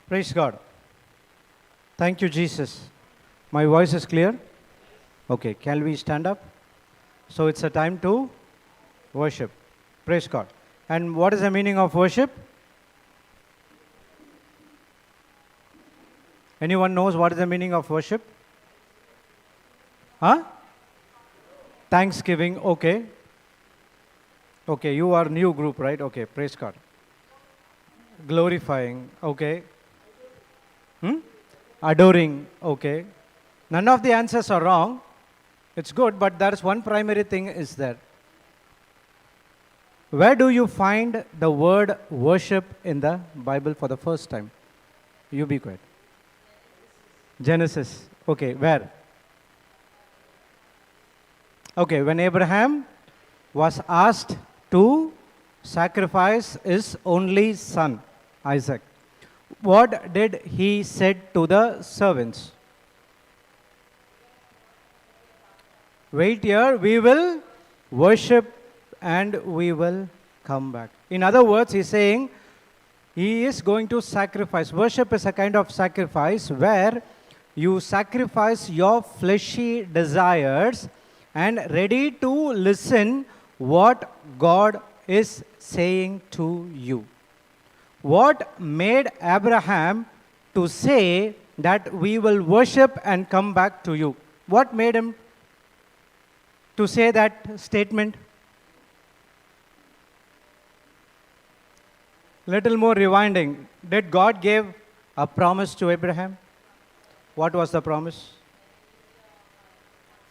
Praise God. Thank you, Jesus. My voice is clear? Okay, can we stand up? So it's a time to worship. Praise God. And what is the meaning of worship? Anyone knows what is the meaning of worship? Huh? Thanksgiving, okay. Okay, you are new group, right? Okay, praise God. Glorifying, okay. Adoring, okay. None of the answers are wrong. It's good, but there is one primary thing is there. Where do you find the word worship in the Bible for the first time? You be quiet. Genesis. Okay, where? Okay, when Abraham was asked to sacrifice his only son, Isaac, what did he said to the servants? Wait here, we will worship and we will come back. In other words, he's saying he is going to sacrifice. Worship is a kind of sacrifice where you sacrifice your fleshy desires and ready to listen what God is saying to you. What made Abraham to say that we will worship and come back to you? What made him to say that statement? Little more rewinding. Did God give a promise to Abraham? What was the promise?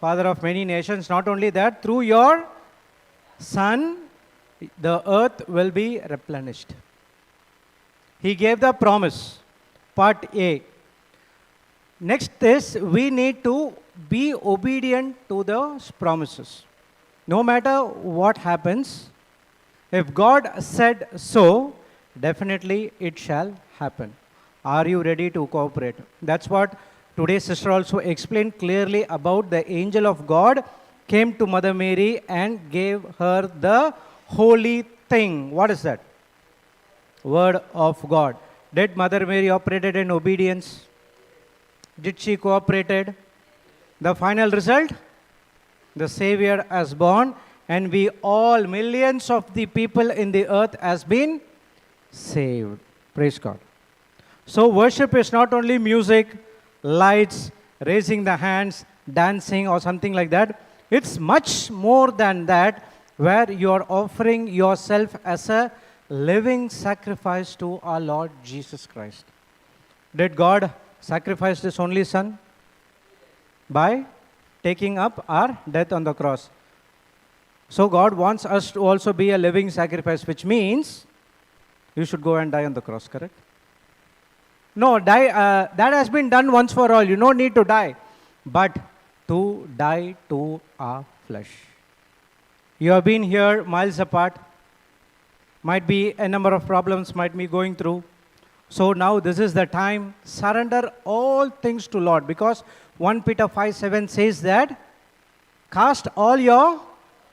Father of many nations. Not only that, through your son, the earth will be replenished. He gave the promise, part A. Next is, we need to be obedient to those promises. No matter what happens, if God said so, definitely it shall happen. Are you ready to cooperate? That's what today's sister also explained clearly about the angel of God came to Mother Mary and gave her the holy thing. What is that? Word of God. Did Mother Mary operated in obedience? Did she cooperated? The final result? The Savior has born, and we all, millions of the people in the earth has been saved. Praise God. So worship is not only music, lights, raising the hands, dancing or something like that. It's much more than that, where you are offering yourself as a living sacrifice to our Lord Jesus Christ. Did God sacrifice His only Son? By taking up our death on the cross. So God wants us to also be a living sacrifice, which means you should go and die on the cross, correct? No, that has been done once for all. You don't need to die. But to die to our flesh. You have been here miles apart. Might be a number of problems might be going through. So now this is the time. Surrender all things to Lord. Because 1 Peter 5:7 says that, cast all your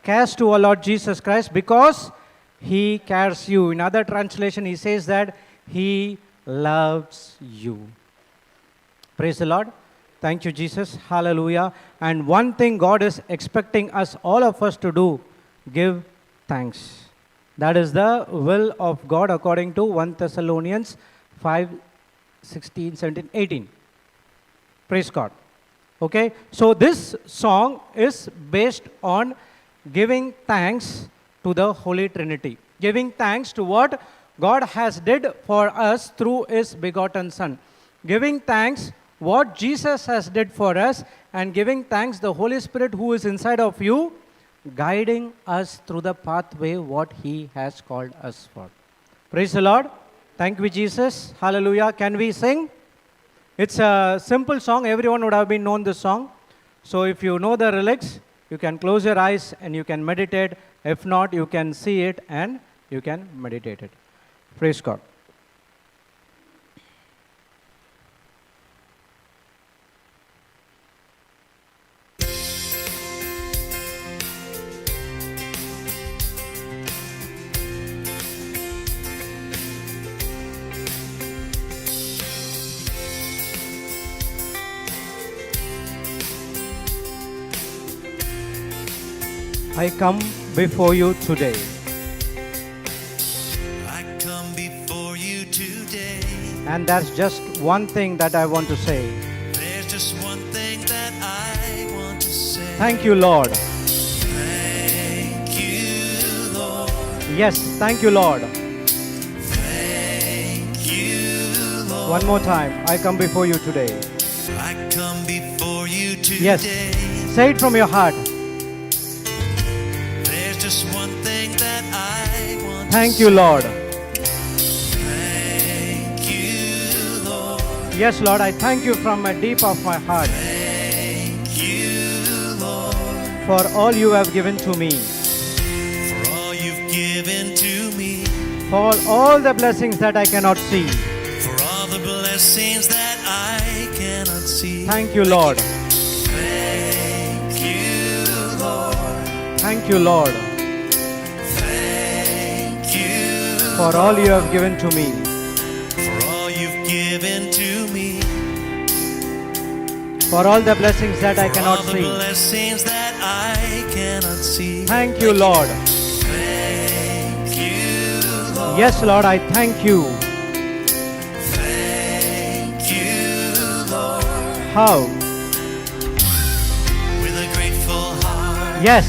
cares to our Lord Jesus Christ because He cares you. In other translation, He says that He loves you. Praise the Lord. Thank you, Jesus. Hallelujah. And one thing God is expecting us, all of us, to do, give thanks. That is the will of God according to 1 Thessalonians 5:16, 17, 18. Praise God. Okay. So this song is based on giving thanks to the Holy Trinity. Giving thanks to what God has did for us through His begotten Son. Giving thanks what Jesus has did for us, and giving thanks the Holy Spirit who is inside of you, guiding us through the pathway what He has called us for. Praise the Lord. Thank you, Jesus. Hallelujah. Can we sing? It's a simple song. Everyone would have been known this song. So if you know the lyrics, you can close your eyes and you can meditate. If not, you can see it and you can meditate it. Praise God. I come before you today. I come before you today. And there's just one thing that I want to say. There's just one thing that I want to say. Thank you, Lord. Thank you, Lord. Yes, thank you, Lord. Thank you, Lord. One more time. I come before you today. I come before you today. Yes. Say it from your heart. There's just one thing that I want Thank to you, say. Lord. Thank you, Lord. Yes, Lord, I thank you from the deep of my heart Thank you, Lord, for all you have given to me, for all you've given to me, for all the blessings that I cannot see. for all the blessings that I cannot see. Thank you, Lord. Thank you, Lord. Thank you, Lord, Thank you for all you have given to me, for all you've given to me, for all the blessings that I for cannot all the see. blessings that I cannot see. Thank you, Lord. Thank you, Lord. Yes, Lord, I thank you. Thank you, Lord. How? With a grateful heart, Yes,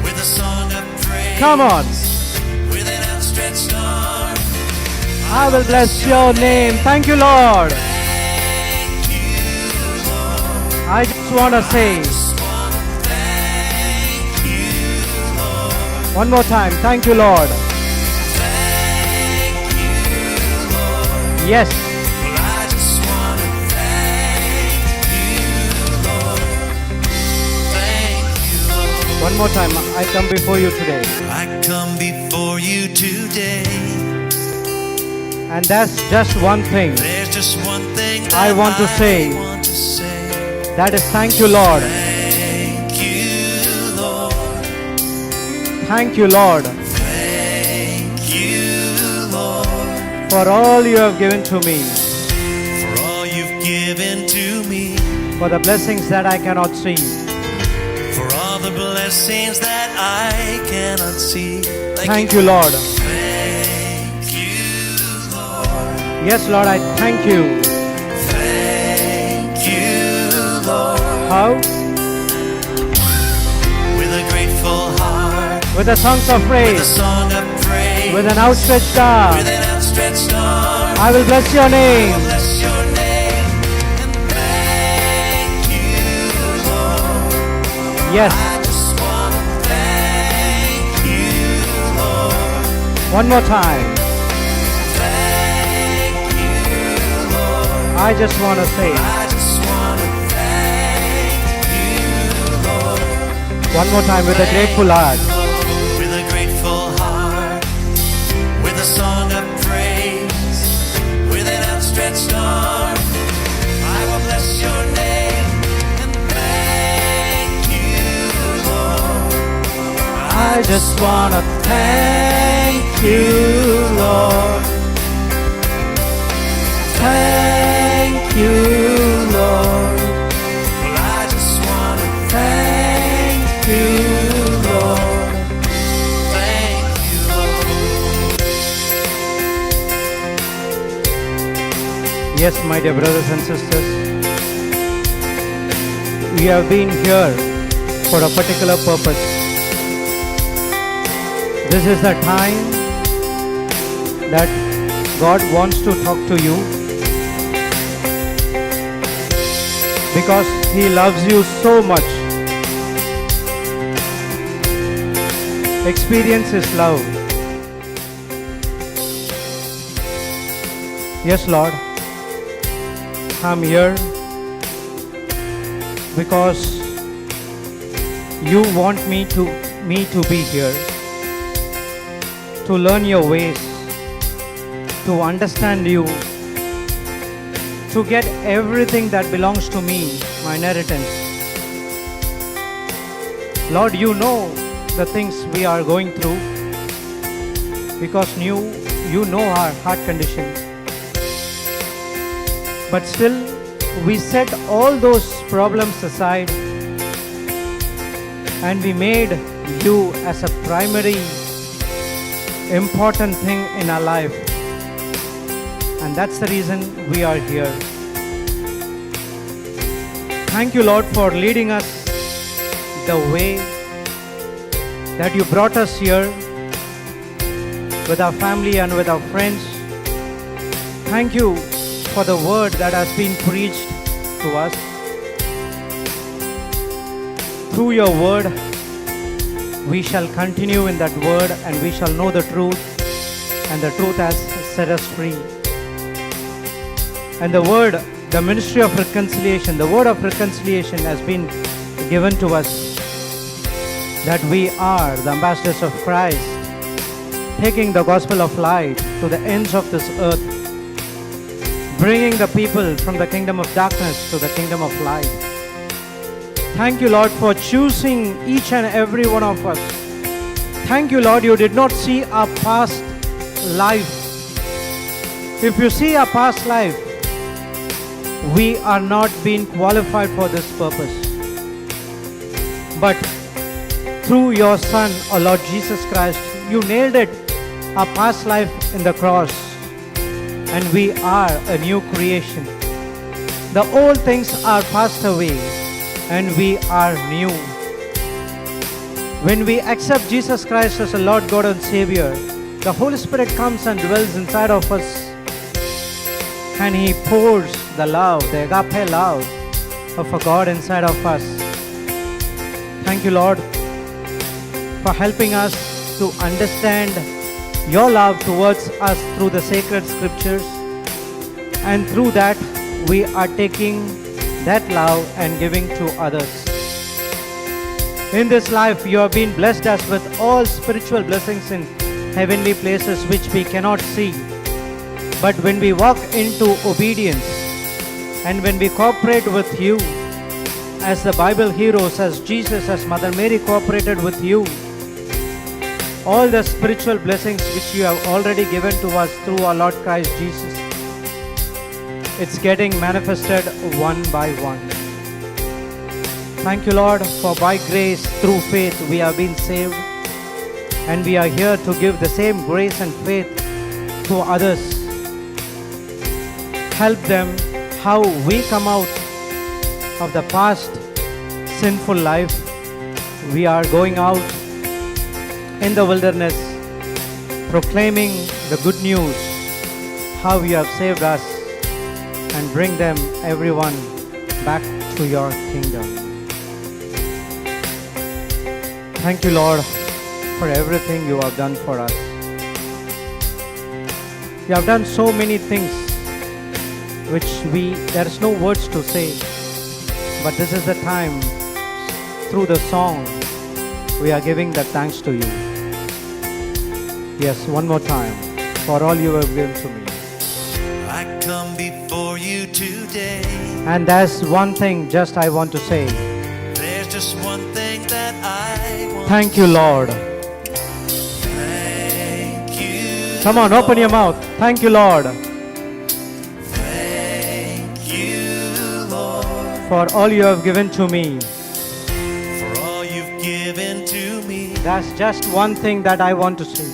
with a song of praise, come on. with an outstretched arm, I will bless your name. Thank you, Lord. thank you, Lord. I just want to say Just wanna thank you, Lord. one more time. Thank you, Lord. Thank you, Lord. Yes, Well, I just wanna thank you, Lord. Thank you, Lord. one more time. I come before you today. I come before you today. And that's just one thing. There's just one thing that I want to say. want to say. That is thank you, Lord. Thank you, Lord. Thank you, Lord, Thank you, Lord, for all you have given to me, for all you've given to me, for the blessings that I cannot see. for all the blessings that I cannot see. Thank you, Lord. Thank you, Lord. Yes, Lord, I thank you. Thank you, Lord. How? With a grateful heart, With the songs of with a praise, song of praise, with an outstretched arm, with an outstretched arm, I will bless your I will name. bless your name and thank you, Lord. Yes, I just want to thank you, Lord. one more time. Thank you, Lord. I just want to say I just want to thank you, Lord. one more time with a grateful heart. With a grateful heart, with a song of praise, with an outstretched arm, I will bless your name and thank you, Lord. I just want to thank you, Lord. Thank you, Lord. Well, I just want to Thank you, Lord. thank you, Lord. Yes, my dear brothers and sisters, we have been here for a particular purpose. This is the time that God wants to talk to you because He loves you so much. Experience His love. Yes, Lord, I'm here because you want me to be here, to learn your ways, to understand you, to get everything that belongs to me, my inheritance. Lord, you know the things we are going through because you know our heart condition. But still, we set all those problems aside And we made you as a primary important thing in our life. And that's the reason we are here. Thank you, Lord, for leading us the way that you brought us here with our family and with our friends. Thank you for the word that has been preached to us. Through your word, we shall continue in that word and we shall know the truth, and the truth has set us free. And the word, the ministry of reconciliation, the word of reconciliation has been given to us, that we are the ambassadors of Christ, taking the gospel of light to the ends of this earth, bringing the people from the kingdom of darkness to the kingdom of light. Thank you, Lord, for choosing each and every one of us. Thank you, Lord, you did not see our past life. If you see our past life, we are not being qualified for this purpose. But through your Son, our Lord Jesus Christ, you nailed it, our past life in the cross, and we are a new creation. The old things are passed away, and we are new. When we accept Jesus Christ as a Lord God and Savior, the Holy Spirit comes and dwells inside of us, and He pours the love, the agape love of a God inside of us. Thank you, Lord, for helping us to understand your love towards us through the sacred scriptures, and through that we are taking that love and giving to others. In this life, you have been blessed us with all spiritual blessings in heavenly places which we cannot see. But when we walk into obedience and when we cooperate with you, as the Bible heroes, as Jesus, as Mother Mary cooperated with you, all the spiritual blessings which you have already given to us through our Lord Christ Jesus, it's getting manifested one by one. Thank you, Lord, for by grace, through faith, we have been saved. And we are here to give the same grace and faith to others. Help them how we come out of the past sinful life. We are going out in the wilderness, proclaiming the good news, how you have saved us, and bring them, everyone, back to your kingdom. Thank you, Lord, for everything you have done for us. You have done so many things which there is no words to say, but this is the time, through the song, we are giving the thanks to you. Yes, one more time, for all you have given to me. I come before you today. And there's one thing just I want to say. There's just one thing that I want. Thank you, Lord. Thank you. Come on, open your mouth. Thank you, Lord, Thank you, Lord, for all you have given to me. for all you've given to me, That's just one thing that I want to say.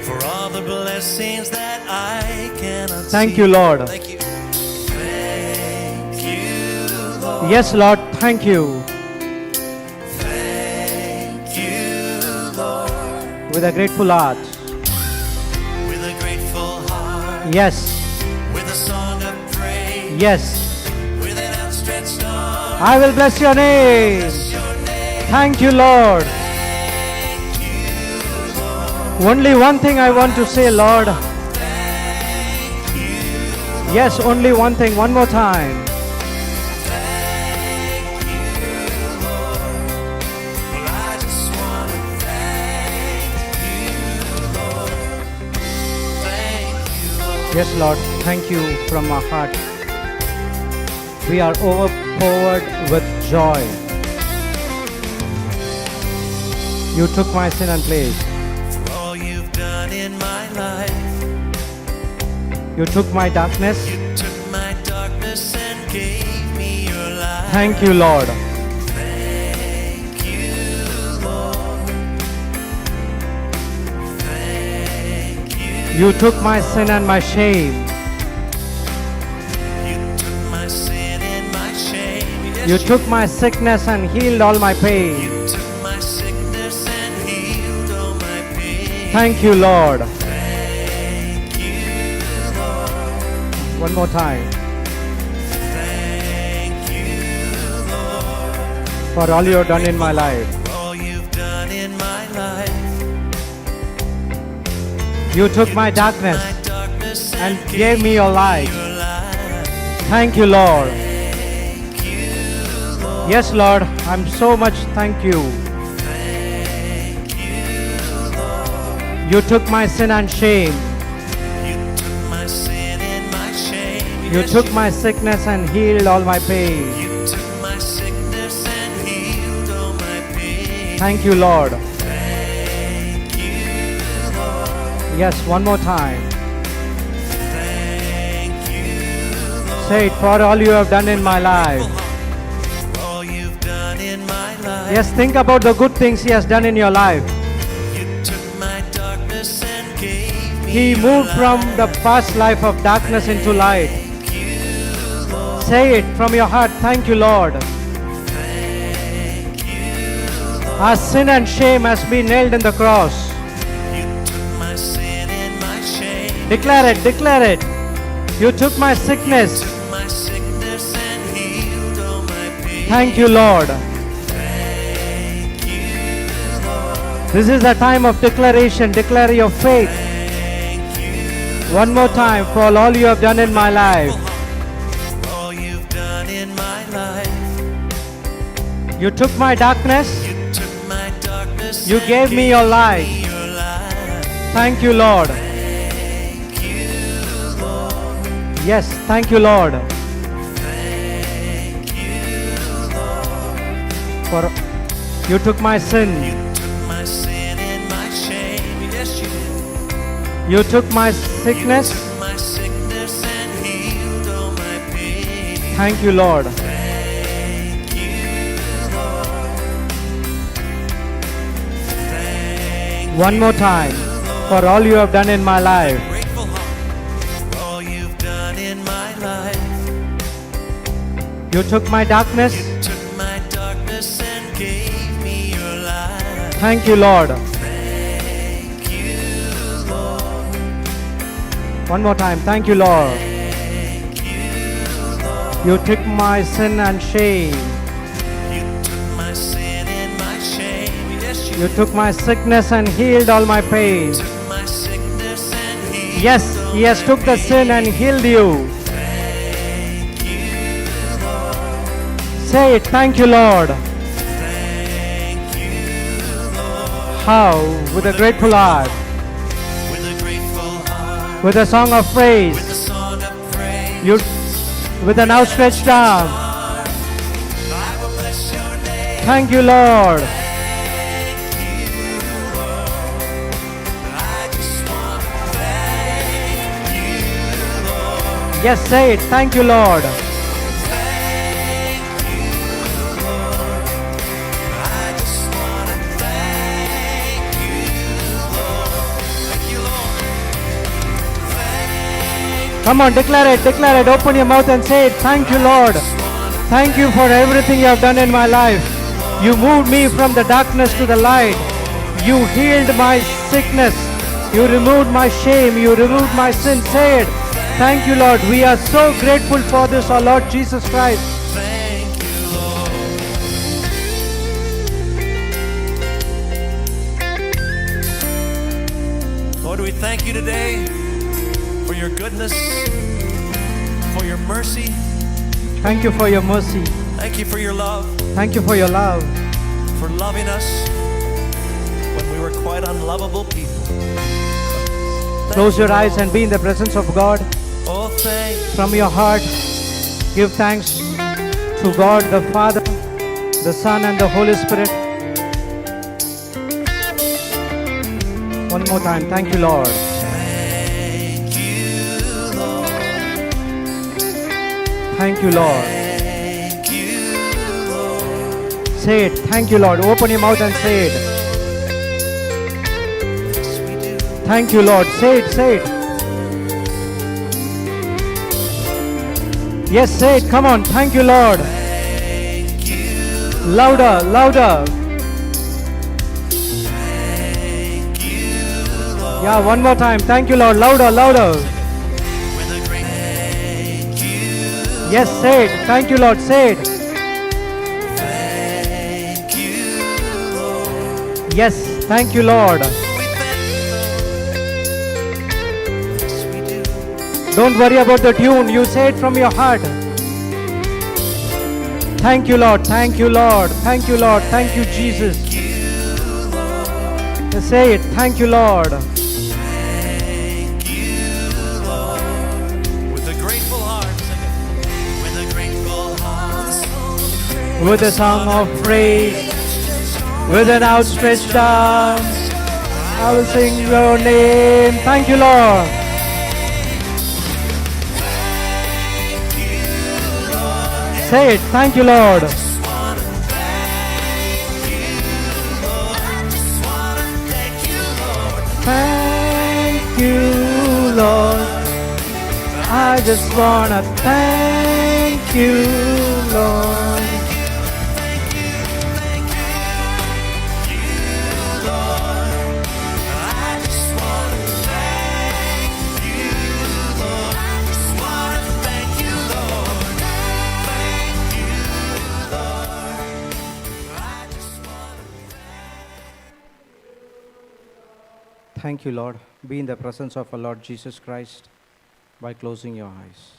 for all the blessings that I cannot Thank see. you, Lord. Thank you. Thank you, Lord. Yes, Lord, thank you. Thank you, Lord. With a grateful heart. With a grateful heart. Yes, With a song of praise. yes. With an outstretched arm. I will bless your name. Bless your name. Thank you, Lord. Thank you, Lord. Only one thing I want to say, Lord. Thank you. Yes, only one thing, one more time. Thank you, Lord. Well, I just want to thank you, Lord. Thank you, Lord. Yes, Lord, thank you from our heart. We are overpowered with joy. You took my sin and place. For all you've done in my life. You took my darkness. You took my darkness and gave me your light. Thank you, Lord. Thank you, You took my sin and my shame. You took my sin and my shame. Yes, You took my sickness and healed all my pain. You took my sickness and healed all my pain. Thank you, Lord. Thank you, Lord. One more time. Thank you, Lord. For all you have done in my life. For all you've done in my life. You took my darkness My darkness and gave me your light. your light. Thank you, Lord. Thank you, Lord. Yes, Lord, I'm so much thank you. Thank you, Lord. You took my sin and shame. You took my sin and my shame. You Yes, took my sickness and healed all my pain. You took my sickness and healed all my pain. Thank you, Lord. Thank you, Lord. Yes, one more time. Thank you, Lord. Say it, for all you have done in my life. For all you've done in my life. Yes, think about the good things He has done in your life. You took my darkness and gave me He your moved from light. the past life of darkness into light. Thank you, Lord. Say it from your heart. Thank you, Lord. Thank you, Lord. Our sin and shame has been nailed in the cross. You took my sin and my shame. Declare it, declare it. You took my sickness. Took my sickness and healed all my pain. Thank you, Lord. Thank you, Lord. This is the time of declaration. Declare your faith. Thank you, One more time for all you have done in my life. for all you've done in my life. You took my darkness. You took my darkness. You and gave me your light. me your light. Thank you, Lord. Thank you, Lord. Yes, thank you, Lord. Thank you, Lord. For you took my sin. You took my sin and my shame. Yes, you did. You took my sickness. Took my sickness and healed all my pain. Thank you, Lord. Thank you, Lord. Thank One more time for all you have done in my life. grateful heart for all you've done in my life. You took my darkness. Took my darkness and gave me your light. Thank you, Lord. Thank you, Lord. One more time. Thank you, Lord. Thank you, Lord. You took my sin and shame. You took my sin and my shame. Yes, You took my sickness and healed all my pain. took my sickness and healed. Yes, He has took the sin and healed you. Thank you, Lord. Say it. Thank you, Lord. Thank you, Lord. How? With a grateful heart. With a grateful heart. With a song of praise. With a song of praise. You, with an outstretched arm. I will bless your name. Thank you, Lord. Thank you, Lord. I just want to thank you, Lord. Yes, say it. Thank you, Lord. Thank you, Lord. I just want to thank you, Lord. Thank you, Lord. Thank Come on, declare it. Declare it. Open your mouth and say it. Thank you, Lord. Thank you for everything you have done in my life. You moved me from the darkness to the light. You healed my sickness. You removed my shame. You removed my sin. Say it. Thank you, Lord. We are so grateful for this, our Lord Jesus Christ. Thank you, Lord. Lord, we thank you today for your goodness, for your mercy. Thank you for your mercy. Thank you for your love, Thank you for your love. for loving us when we were quite unlovable people. Close your eyes and be in the presence of God. Oh, thank From your heart, give thanks to God the Father, the Son, and the Holy Spirit. One more time. Thank you, Lord. Thank you, Lord. Thank you, Lord. Thank you, Lord. Say it. Thank you, Lord. Open your mouth and say it. Yes, we do. Thank you, Lord. Say it, say it. Yes, say it. Come on. Thank you, Lord. Thank you, Louder, louder. thank you, Lord. Yeah, one more time. Thank you, Lord. Louder, louder. With a great thank you, Yes, say it. Thank you, Lord. Say it. thank you, Lord. Yes, thank you, Lord. We thank you, Lord. Yes, we do. Don't worry about the tune. You say it from your heart. Thank you, Lord. Thank you, Lord. Thank you, Lord. Thank you, Jesus. Thank you, Lord. Just say it. Thank you, Lord. Thank you, Lord. With a grateful heart, sing it. With a grateful heart. With a song of praise, with an outstretched arm, I will sing your name. Thank you, Lord. Say it. Thank you, Lord. Thank you, Lord. I just wanna thank you, Lord. Thank you, Lord. Be in the presence of our Lord Jesus Christ by closing your eyes.